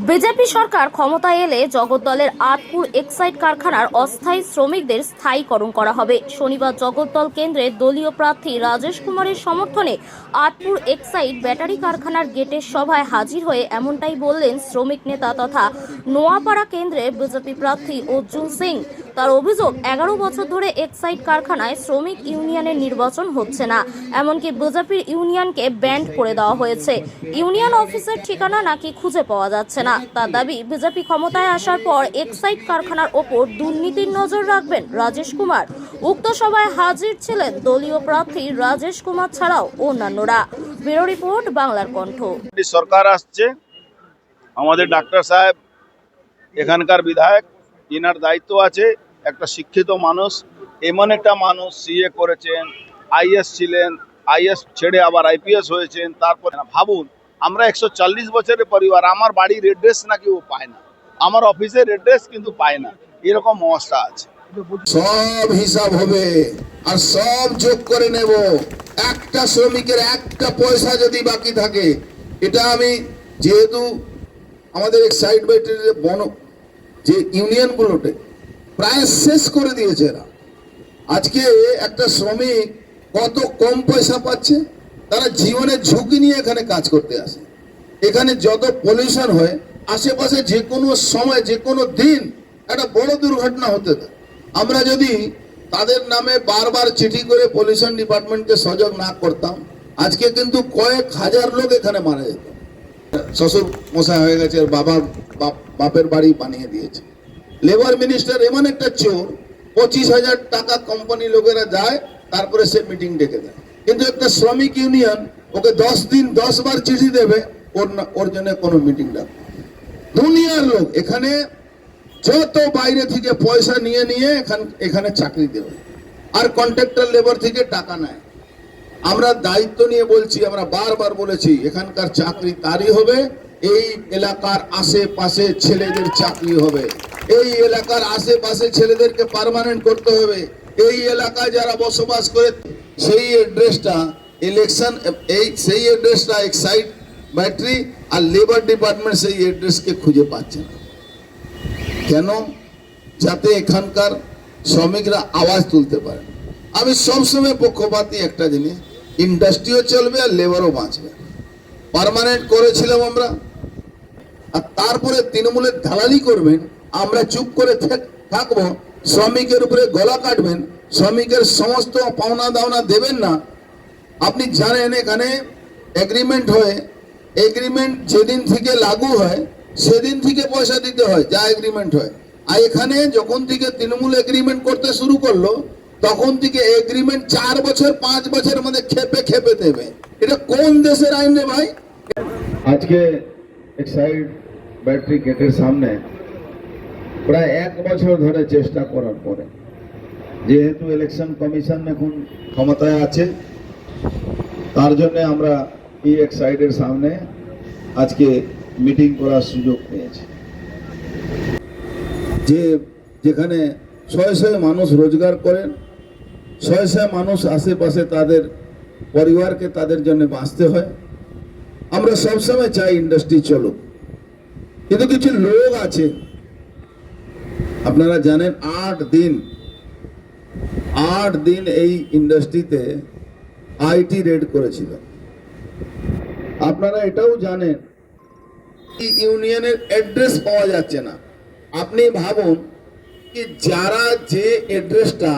BJP সরকার ক্ষমতায় এলে জগদ্দলের Atpur Exide কারখানার অস্থায়ী শ্রমিকদের স্থায়ীকরণ করা হবে। শনিবার জগদ্দল কেন্দ্রের দলীয় প্রার্থী রাজেশ কুমারের সমর্থনে আটপুর এক্সাইড ব্যাটারি কারখানার গেটের সভায় হাজির হয়ে এমনটাই বললেন শ্রমিক নেতা তথা নোয়াপাড়া কেন্দ্রের বিজেপি প্রার্থী অর্জুন সিং। তার অভিযোগ, 11 বছর ধরে এক্সাইড কারখানায় শ্রমিক ইউনিয়নের নির্বাচন হচ্ছে না, এমনকি বিজেপির ইউনিয়নকে ব্যান্ড করে দেওয়া হয়েছে। ইউনিয়ন অফিসের ঠিকানা নাকি খুঁজে পাওয়া যাচ্ছে না। তার দাবি, বিজেপি ক্ষমতায় আসার পর এক্সাইড কারখানার ওপর দুর্নীতির নজর রাখবেন রাজেশ কুমার। উক্ত সভায় হাজির ছিলেন দলীয় প্রার্থী রাজেশ কুমার ছাড়াও অন্যান্যরা। ব্যুরো রিপোর্ট, বাংলার কণ্ঠ। সরকার আসছে, আমাদের ডাক্তার সাহেব এখানকার বিধায়ক, এনার দায়িত্ব আছে। একটা শিক্ষিত মানুষ, এমন একটা মানুষ সিএ করেছেন, আইএস ছিলেন, আইএস ছেড়ে আবার আইপিএস হয়েছেন। তারপর ভাবুন, আমরা 140 বছরের পরিবার, আমার বাড়ির এড্রেস নাকি ও পায় না, আমার অফিসের এড্রেস কিন্তু পায় না, এরকম অবস্থা আছে। সব হিসাব হবে আর সব যোগ করে নেব। একটা শ্রমিকের একটা পয়সা যদি বাকি থাকে, এটা আমি যেহেতু আমাদের এক্সাইড ব্যাটারির যে ইউনিয়নগুলোতে প্রায় শেষ করে দিয়েছে এরা। আজকে একটা শ্রমিক কত কম পয়সা পাচ্ছে, তারা জীবনের ঝুঁকি নিয়ে এখানে কাজ করতে আসে। এখানে যত পলিউশন হয়, আশেপাশে যে কোনো সময় যে কোনো দিন একটা বড় দুর্ঘটনা হতে পারে। আমরা যদি তাদের নামে বারবার চিঠি করে পলিউশন ডিপার্টমেন্টকে সজাগ না করতাম, আজকে কিন্তু কয়েক হাজার লোক এখানে মারা যেত। শ্বশুর মশাই হয়ে গেছে, বাপের বাড়ি বানিয়ে দিয়েছে। লেবার মিনিস্টার এমন একটা চোর, 25,000 টাকা কোম্পানি লোকেরা যায়, তারপরে সে মিটিং ডেকে দেয়। কিন্তু একটা শ্রমিক ইউনিয়ন ওকে 10 দিন 10 বার চিঠি দেবে, ওর জন্য কোনো মিটিং ডাকবে। দুনিয়ার লোক এখানে যত বাইরে থেকে পয়সা নিয়ে নিয়ে এখানে চাকরি দেবে, আর কন্ট্রাক্টর লেবার থেকে টাকা নেয়। আমরা দায়িত্ব নিয়ে বলছি, আমরা বারবার বলেছি, এখানকার চাকরি তারই হবে, এই এলাকার আশেপাশে ছেলেদের চাকরি হবে, এই এলাকার আশেপাশে ছেলেদেরকে পার্মানেন্ট করতে হবে। এই এলাকায় যারা বসবাস করে সেই অ্যাড্রেসটা সেই অ্যাড্রেসটা এক্সাইড ব্যাটারি আর লেবার ডিপার্টমেন্ট সেই অ্যাড্রেসকে খুঁজে পাচ্ছে না। কেন? যাতে এখানকার শ্রমিকরা আওয়াজ তুলতে পারে। আমি সবসময় পক্ষপাতী একটা জিনিস, ইন্ডাস্ট্রিও চলবে আর লেবারও বাঁচবে। পার্মানেন্ট করেছিলাম আমরা, আর তারপরে তৃণমূলের দালালি করবেন, আমরা চুপ করে থাকবো, শ্রমিকের উপরে গলা কাটবেন, শ্রমিকের সমস্ত পাওনা দাওনা দেবেন না। আপনি জানেন এখানে এগ্রিমেন্ট হয়, এগ্রিমেন্ট যেদিন থেকে লাগু হয় সেদিন থেকে পয়সা দিতে হয়, যা এগ্রিমেন্ট হয়। আর এখানে যখন থেকে তৃণমূল এগ্রিমেন্ট করতে শুরু করলো, তখন থেকে এগ্রিমেন্ট 4 বছর 5 বছরের মধ্যে খেপে খেপে দেবে। এটা কোন দেশের আইন রে ভাই? আজকে এক্সাইড ব্যাটারি গেটের সামনে প্রায় 1 বছর ধরে চেষ্টা করার পরে, যেহেতু ইলেকশন কমিশন এখন ক্ষমতায় আছে, তার জন্য আমরা এই এক্সাইডের সামনে আজকে মিটিং করার সুযোগ পেয়েছি। যেখানে শয়ে শয়ে মানুষ রোজগার করেন, শয়ে শয়ে মানুষ আশেপাশে তাদের পরিবারকে তাদের জন্য বাঁচতে হয়। আমরা সবসময় চাই ইন্ডাস্ট্রি চলুক, কিন্তু কিছু লোক আছে, আপনারা জানেন 8 দিন এই ইন্ডাস্ট্রিতে আইটি রেড করেছিল। আপনারা এটাও জানেন ইউনিয়নের অ্যাড্রেস পাওয়া যাচ্ছে না। আপনি ভাবুন কি যারা যে অ্যাড্রেসটা